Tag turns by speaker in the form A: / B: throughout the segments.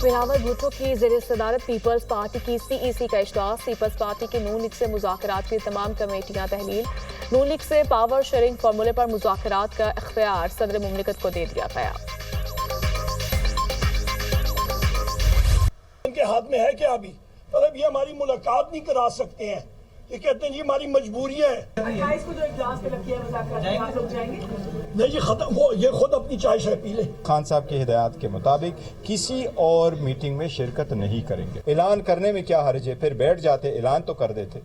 A: बिलावल भुट्टो की ज़ेर सदारत पीपल्स पार्टी की CEC का इजलास। पीपल्स पार्टी की नून लीग से मुज़ाकरात की तमाम कमेटियां तहलील। नून लीग से पावर शेयरिंग फार्मूले पर मुज़ाकरात का इख्तियार सदर मुमलिकत को दे दिया गया।
B: उनके हाथ में है क्या अभी? मतलब ये हमारी मुलाकात नहीं करा सकते हैं, ये कहते हैं जी हमारी मजबूरियां है।
C: 28 को जो इजलास पे लगी है मुज़ाकरात, आप लोग जाएंगे?
B: नहीं जी खत्म, वो ये खुद अपनी चाय शाय पी ले।
D: खान साहब की हिदायत के मुताबिक किसी और मीटिंग में शिरकत नहीं करेंगे। ऐलान करने में क्या हर्ज है, फिर बैठ जाते, ऐलान तो कर देते।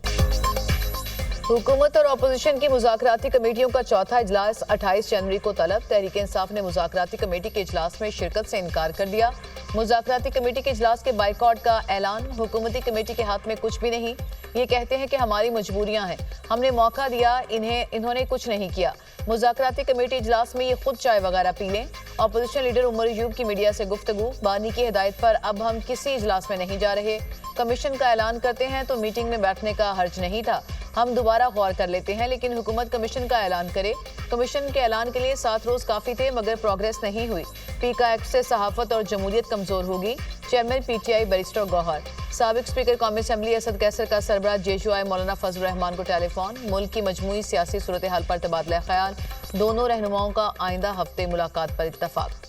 A: हुकूमत और अपोजिशन की मुज़ाकराती कमेटियों का चौथा इजलास 28 जनवरी को तलब। तहरीक इंसाफ ने मुज़ाकराती कमेटी के इजलास में शिरकत से इनकार कर दिया। मुज़ाकराती कमेटी के इजलास के बाइकआउट का ऐलान। हुकूमती कमेटी के हाथ में कुछ भी नहीं, ये कहते हैं कि हमारी मजबूरियां हैं, हमने मौका दिया, इन्होंने कुछ नहीं किया। मुज़ाकराती कमेटी इजलास में ये खुद चाय वगैरह पी लें। अपोजिशन लीडर उमर अयूब की मीडिया से गुफ्तगू। बानी की हिदायत पर अब हम किसी इजलास में नहीं जा रहे। कमीशन का ऐलान करते हैं तो मीटिंग में बैठने का हर्ज नहीं था, हम दोबारा गौर कर लेते हैं, लेकिन हुकूमत कमीशन का ऐलान करे। कमीशन के ऐलान के लिए 7 रोज काफी थे, मगर प्रोग्रेस नहीं हुई। पीका एक्ट से सहाफत और जमहूरियत कमजोर होगी। Chairman PTI barrister Gohar. साबिक स्पीकर कौमी असम्बली असद कैसर का सरबराह JUI मौलाना फजल रहमान को टेलीफोन। मुल्क की मजमूई सियासी सूरत हाल पर तबादला ख्याल। दोनों रहनुमाओं का आइंदा हफ्ते मुलाकात पर इत्तफाक।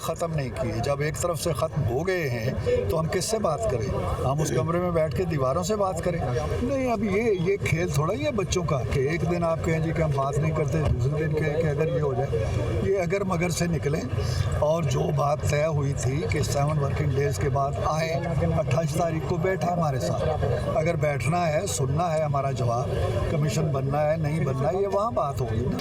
E: ख़त्म नहीं किए। जब एक तरफ से ख़त्म हो गए हैं तो हम किससे बात करें? हम उस कमरे में बैठ के दीवारों से बात करें? नहीं, अब ये खेल थोड़ा ही है बच्चों का कि एक दिन आप कहें जी कि हम बात नहीं करते, दूसरे दिन कहें कि अगर ये हो जाए। ये अगर मगर से निकलें और जो बात तय हुई थी कि 7 वर्किंग डेज़ के बाद आए, 28 तारीख को बैठे हमारे साथ। अगर बैठना है, सुनना है हमारा जवाब, कमीशन बनना है नहीं बनना है, ये वहाँ बात होगी ना।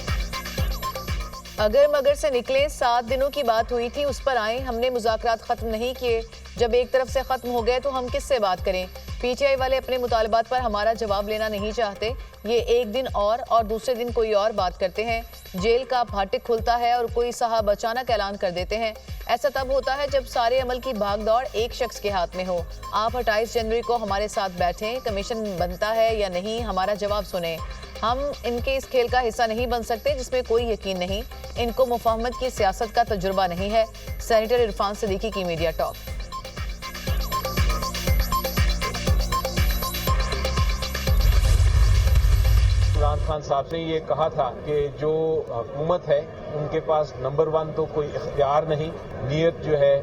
A: अगर मगर से निकले 7 दिनों की बात हुई थी, उस पर आए। हमने मुज़ाकरात खत्म नहीं किए। जब एक तरफ से खत्म हो गए तो हम किससे बात करें? PTI वाले अपने मुतालबात पर हमारा जवाब लेना नहीं चाहते। ये एक दिन और दूसरे दिन कोई और बात करते हैं। जेल का फाटक खुलता है और कोई साहब अचानक ऐलान कर देते हैं। ऐसा तब होता है जब सारे अमल की भागदौड़ एक शख्स के हाथ में हो। आप 28 जनवरी को हमारे साथ बैठें, कमीशन बनता है या नहीं, हमारा जवाब सुने। हम इनके इस खेल का हिस्सा नहीं बन सकते जिसमें कोई यकीन नहीं। इनको मुफाहमत की सियासत का तजुर्बा नहीं है। सेनेटर इरफान सिद्दीकी की मीडिया टॉक।
F: इमरान खान साहब ने ये कहा था कि जो हुकूमत है उनके पास नंबर 1 तो कोई इख्तियार नहीं, नीयत जो है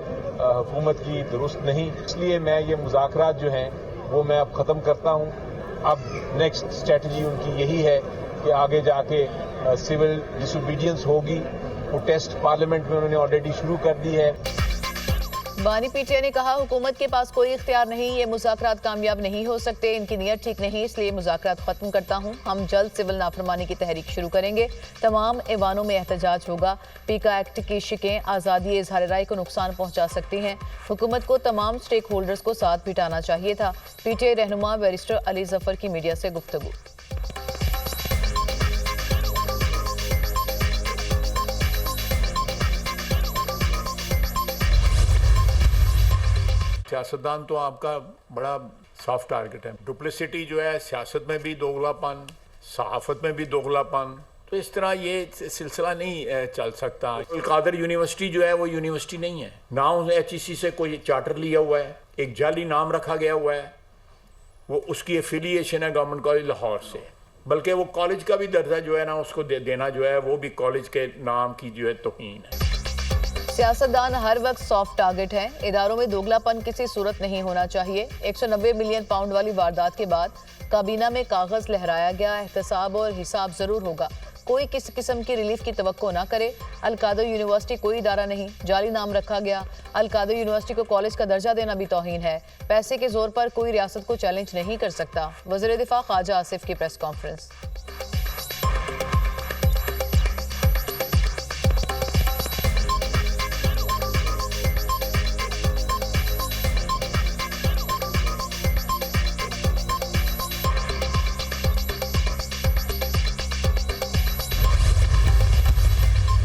F: हुकूमत की दुरुस्त नहीं, इसलिए मैं ये मुज़ाकरात जो हैं वो मैं अब ख़त्म करता हूँ। अब नेक्स्ट स्ट्रेटजी उनकी यही है कि आगे जाके सिविल डिसोबीडियंस होगी। वो टेस्ट पार्लियामेंट में उन्होंने ऑलरेडी शुरू कर दी है।
A: बानी PTI ने कहा हुकूमत के पास कोई इख्तियार नहीं, ये मुज़ाकरात कामयाब नहीं हो सकते, इनकी नीयत ठीक नहीं, इसलिए मुज़ाकरात खत्म करता हूँ। हम जल्द सिविल नाफरमानी की तहरीक शुरू करेंगे। तमाम ऐवानों में एहतजाज होगा। पीका एक्ट की शिकें आज़ादी इज़हार राय को नुकसान पहुँचा सकती हैं। हुकूमत को तमाम स्टेक होल्डर्स को साथ बिठाना चाहिए था। PTI रहनुमा बैरिस्टर अली जफर की मीडिया से गुफ्तगू।
G: सियासतदान तो आपका बड़ा सॉफ्ट टारगेट है। डुप्लिसिटी जो है सियासत में भी दोगलापन, सहाफत में भी दोगलापन, तो इस तरह ये सिलसिला नहीं चल सकता। कादर यूनिवर्सिटी जो है वो यूनिवर्सिटी नहीं है, ना उसने HEC से कोई चार्टर लिया हुआ है, एक जाली नाम रखा गया हुआ है, वो उसकी एफिलिएशन है गवर्नमेंट कॉलेज लाहौर से, बल्कि वो कॉलेज का भी दर्जा जो है ना उसको देना जो है वो भी कॉलेज के नाम की जो है तौहीन है।
A: सियासतदान हर वक्त सॉफ्ट टारगेट हैं। इदारों में दोगलापन किसी सूरत नहीं होना चाहिए। 190 मिलियन पाउंड वाली वारदात के बाद काबीना में कागज लहराया गया। एहतसाब और हिसाब जरूर होगा। कोई किसी किस्म की रिलीफ की तवक्को ना करे। अल-कादर यूनिवर्सिटी कोई इदारा नहीं, जाली नाम रखा गया। अल-कादर यूनिवर्सिटी को कॉलेज का दर्जा देना भी तौहीन है। पैसे के जोर पर कोई रियासत को चैलेंज नहीं कर सकता। वज़ीर दिफा ख्वाजा आसिफ की प्रेस कॉन्फ्रेंस।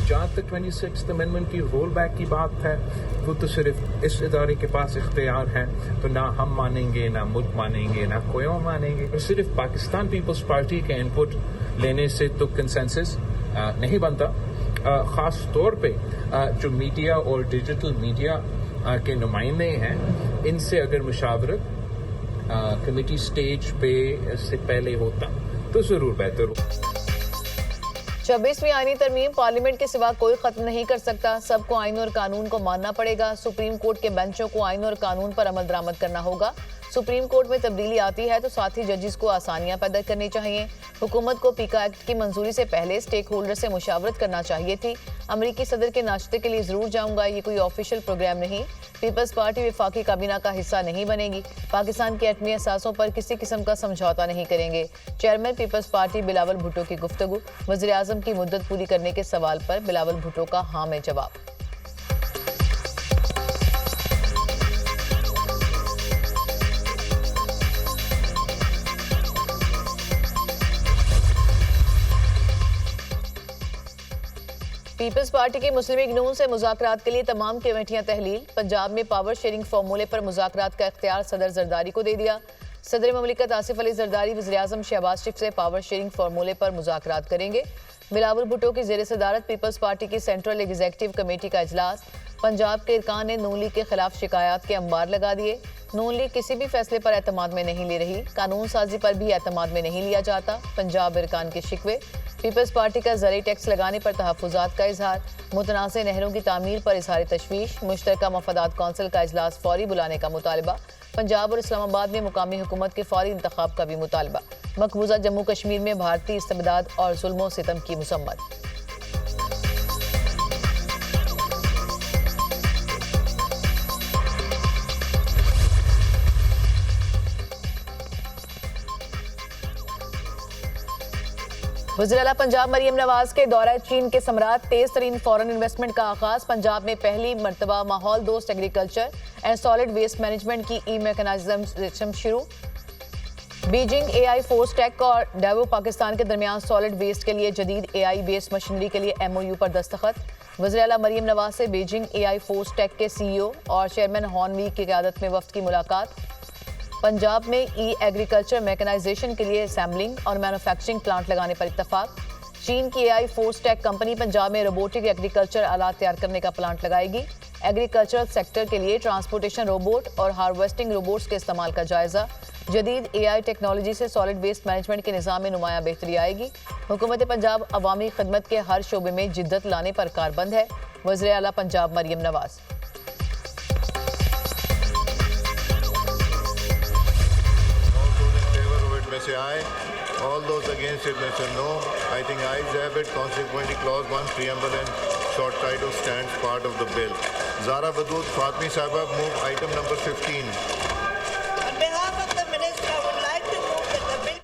F: जहाँ
H: तक 26th अमेंडमेंट की रोल बैक की बात है, वो तो सिर्फ इस इदारे के पास इख्तियार है, तो ना हम मानेंगे, ना मुल्क मानेंगे, ना कोई और मानेंगे। और सिर्फ पाकिस्तान पीपल्स पार्टी के इनपुट लेने से तो कंसेंसस नहीं बनता। ख़ास तौर पे जो मीडिया और डिजिटल मीडिया के नुमाइंदे हैं, इनसे अगर मुशावरत कमेटी स्टेज पे से पहले होता तो ज़रूर बेहतर हो।
A: 26वीं आईनी तरमीम पार्लियामेंट के सिवा कोई खत्म नहीं कर सकता। सबको आइन और कानून को मानना पड़ेगा। सुप्रीम कोर्ट के बेंचों को आइन और कानून पर अमल दरामद करना होगा। सुप्रीम कोर्ट में तब्दीली आती है तो साथ ही जजेस को आसानियां पैदा करनी चाहिए। हुकूमत को पीका एक्ट की मंजूरी से पहले स्टेक होल्डर से मुशावरत करना चाहिए थी। अमरीकी सदर के नाश्ते के लिए जरूर जाऊंगा, ये कोई ऑफिशियल प्रोग्राम नहीं। पीपल्स पार्टी वफाकी काबीना का हिस्सा नहीं बनेगी। पाकिस्तान के एटमी असासों पर किसी किस्म का समझौता नहीं करेंगे। Chairman Peoples Party Bilawal Bhutto की गुफ्तगू। वज़ीर आज़म की मुद्दत पूरी करने के सवाल पर बिलावल भुट्टो का हाँ में जवाब। पीपल्स पार्टी के मुस्लिम लीग नून से मुज़ाकरात के लिए तमाम कमेटियां तहलील। पंजाब में पावर शेयरिंग फार्मूले पर मुज़ाकरात का इख्तियार सदर जरदारी को दे दिया। सदर ममलिकत आसिफ अली जरदारी वज़ीर आज़म शहबाज शरीफ से पावर शेयरिंग फार्मूले पर मुज़ाकरात करेंगे। बिलावल भुट्टो की ज़ेर सदारत पीपल्स पार्टी की सेंट्रल एग्जीक्यूटिव कमेटी का इजलास। पंजाब के इरकान ने नून लीग के खिलाफ शिकायत के अंबार लगा दिए। नून लीग किसी भी फैसले पर एतमाद में नहीं ले रही। कानून साजी पर भी एतमाद में नहीं लिया जाता। पंजाब इरकान के शिकवे। पीपल्स पार्टी का ज़रिए टैक्स लगाने पर तहफ़्फ़ुज़ात का इजहार। मुतनाज़ नहरों की तामीर पर इज़हार तशवीश। मुश्तरका मफादात कौंसिल का इजलास फौरी बुलाने का मुतालबा। पंजाब और इस्लामाबाद में मुकामी हुकूमत के फौरी इंतखाब का भी मुतालबा। मकबूजा जम्मू कश्मीर में भारतीय इस्तिबदाद और जुल्म सितम की मुसम्मत। वज़ीर आला पंजाब मरियम नवाज के दौरा चीन के सम्राट। तेज तरीन फॉरेन इन्वेस्टमेंट का आगाज। पंजाब में पहली मरतबा माहौल दोस्त agriculture and solid waste management की ई मैकेनाइजेशन शुरू। बीजिंग AI फोर्स टेक और डेवो पाकिस्तान के दरमियान सॉलिड वेस्ट के लिए जदीद AI बेस्ड मशीनरी के लिए MOU पर दस्तखत। वज़ीर आला मरियम नवाज से बीजिंग AI फोर्स टेक के CEO और चेयरमैन हॉर्नवी की क़यादत में वफ्द की मुलाकात। पंजाब में ई एग्रीकल्चर मैकेनाइजेशन के लिए असेंबलिंग और मैन्युफैक्चरिंग प्लांट लगाने पर इत्तफाक। चीन की AI force tech company Punjab में रोबोटिक एग्रीकल्चर आलात तैयार करने का प्लांट लगाएगी। एग्रीकल्चरल सेक्टर के लिए ट्रांसपोर्टेशन रोबोट और हार्वेस्टिंग रोबोट्स के इस्तेमाल का जायजा। जदीद AI टेक्नोलॉजी से सॉलिड वेस्ट मैनेजमेंट के निज़ाम में नुमाया बेहतरी आएगी। हुकूमत पंजाब अवामी खिदमत के हर शोबे में जिद्दत लाने पर कारबंद है। वज़ीर आला पंजाब मरियम नवाज।
I: से आए, all those against it may say no. I think ayes have it. Consequently, clause 1 preamble and short title stands part of the bill. Zara Wadood Fatmi Sahaba move item number 15.
J: On behalf of the Minister, I would like to move that the bill.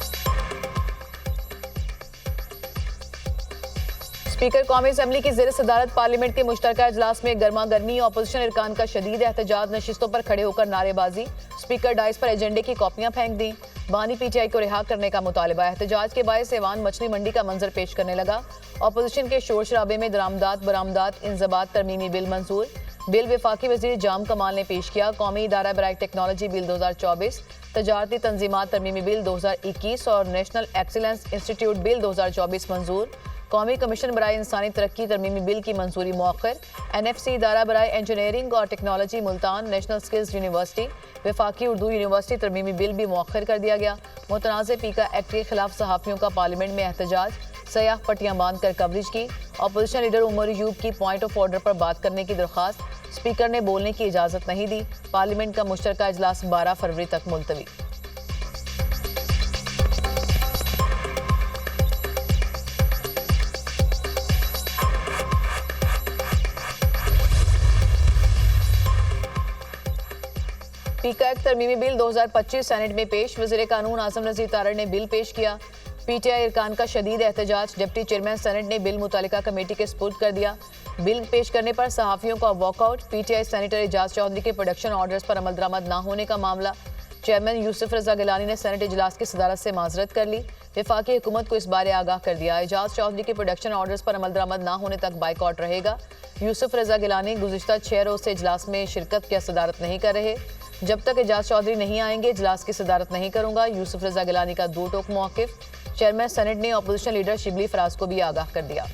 A: Speaker कौमी assembly की ज़ेर सदारत parliament के मुश्तरका इजलास में गर्मा गर्मी। Opposition Ircon का शदीद एहतजाज। नशिस्तों पर खड़े होकर नारेबाजी। स्पीकर डाइस पर एजेंडे की कॉपियां फेंक दी। बानी PTI को रिहा करने का मुतालबा। एहतजाज के बायस ऐवान मछली मंडी का मंजर पेश करने लगा। अपोजिशन के शोर शराबे में दरामदात बरामदात इंजबात तरमीमी बिल मंजूर। बिल वफाकी वजीर जाम कमाल ने पेश किया। कौमी इदारा बराए टेक्नोलॉजी बिल 2024, तजारती तंजीमात तरमीमी बिल 2021 और नेशनल एक्सीलेंस इंस्टीट्यूट बिल 2024 मंजूर। कौमी कमीशन बराए इंसानी तरक्की तरमीमी बिल की मंजूरी मौखर। NFC इदारा बराए इंजीनियरिंग और technology Multan national skills university वफाकी उर्दू यूनिवर्सिटी तरमीमी बिल भी मौखर कर दिया गया। मुतनाज़ पीका एक्ट के खिलाफ सहाफ़ियों का पार्लियामेंट में एहतजाज। सयाह पट्टियां बांध कर कवरेज की। अपोजिशन लीडर उमर यूब की पॉइंट ऑफ ऑर्डर पर बात करने की दरख्वास्त। स्पीकर ने बोलने की इजाज़त नहीं दी। पार्लियामेंट का मुश्तरका इजलास 12 फरवरी तक मुलतवी। पीका एक्ट तरमीमी बिल 2025 सेनेट में पेश। वज़ीर कानून आज़म नज़ीर तारड़ ने बिल पेश किया। PTI इरकान का शदीद एहतजाज। डिप्टी चेयरमैन सेनेट ने बिल मुतालिका कमेटी के स्पुर्द कर दिया। बिल पेश करने पर सहाफ़ियों का walkout. PTI senator Ejaz Chaudhry के प्रोडक्शन ऑर्डर्स पर अमल दरामद न होने का मामला। चेयरमैन यूसुफ रजा गिलानी ने सेनेट इजलास की सदारत से माजरत कर ली। वफाकी हुकूमत को इस बारे आगाह कर दिया। एजाज चौधरी के प्रोडक्शन ऑर्डर्स पर अमल दरामद न होने तक बाइकआउट रहेगा। यूसुफ रजा गिलानी गुज़िश्ता 6 रोज से इजलास में शिरकत या सदारत नहीं कर रहे। जब तक एजाज चौधरी नहीं आएंगे इजलास की सदारत नहीं करूंगा। यूसुफ रजा गिलानी का 2 टोक मौक़िफ़। चेयरमैन सेनेट ने अपोजिशन लीडर शिबली फराज को भी आगाह कर दिया।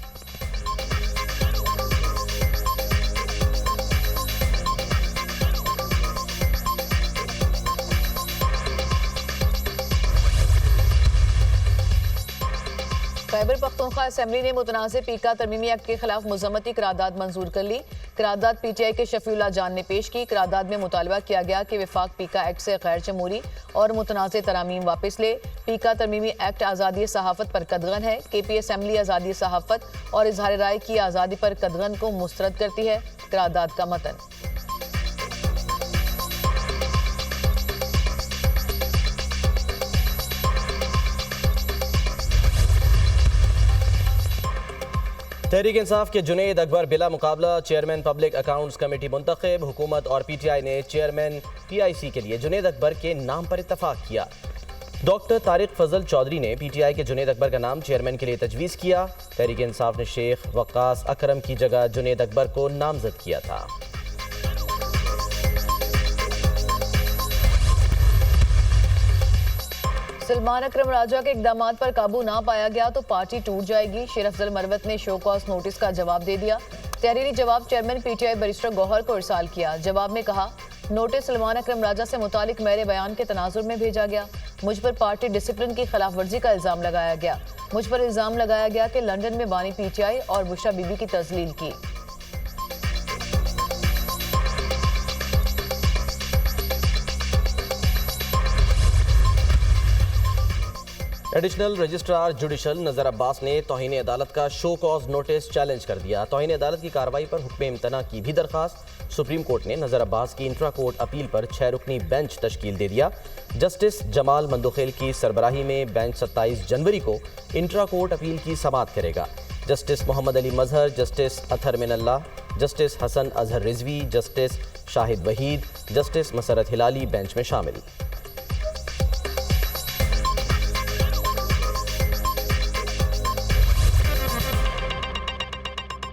A: खैबर पख्तूनख्वा असेंबली ने मुतनाज़ पीका तरमीमी एक्ट के खिलाफ मुज़म्मती करारदाद मंजूर कर ली। करारदाद पीटीआई के शफीउल्लाह जान ने पेश की। करारदाद में मुतालबा किया गया कि वफाक पीका एक्ट से गैर जमहूरी और मुतनाज़ तरामीम वापस ले। पीका तरमीमी एक्ट आज़ादी सहाफ़त पर कदगन है। केपी असेंबली आज़ादी सहाफ़त और इजहार राय की आज़ादी पर कदगन को मुस्तरद करती है। करारदाद का मतन
K: तहरीक इंसाफ के जुनैद अकबर बिला मुकाबला चेयरमैन पब्लिक अकाउंट्स कमेटी मुंतखब। हुकूमत और पीटीआई ने चेयरमैन पीआईसी के लिए जुनैद अकबर के नाम पर इत्तफाक किया। डॉक्टर तारिक फजल चौधरी ने पीटीआई के जुनैद अकबर का नाम चेयरमैन के लिए तजवीज़ किया। तहरीक इंसाफ ने शेख वक्कास अकरम की जगह जुनैद अकबर को नामजद किया था।
A: सलमान अकरम राजा के इक़दामात पर काबू ना पाया गया तो पार्टी टूट जाएगी। शेर अफजल मरवत ने शो कॉज नोटिस का जवाब दे दिया। तहरीरी जवाब चेयरमैन पीटीआई बैरिस्टर गौहर को इरसाल किया। जवाब में कहा, नोटिस सलमान अकरम राजा से मुतालिक मेरे बयान के तनाजुर में भेजा गया। मुझ पर पार्टी डिसिप्लिन की खिलाफ वर्जी का इल्ज़ाम लगाया गया। मुझ पर इल्ज़ाम लगाया गया कि लंदन में बानी पीटीआई और बुशरा बीबी की तजलील की।
K: एडिशनल रजिस्ट्रार जुडिशल नज़र अब्बास ने तौहीन अदालत का शो कॉज नोटिस चैलेंज कर दिया। तौहीन अदालत की कार्रवाई पर हुक्म इम्तना की भी दरखास्त। सुप्रीम कोर्ट ने नज़र अब्बास की इंट्रा कोर्ट अपील पर 6 रुकनी बेंच तश्कील दे दिया। जस्टिस जमाल मंदोखेल की सरबराही में बेंच 27 जनवरी को इंट्रा कोर्ट अपील की समाअत करेगा। Justice Mohammad Ali Mazhar, justice Athar Minallah, justice Hasan Azhar Rizvi, justice Shahid Waheed, justice Musarrat Hilali bench में शामिल।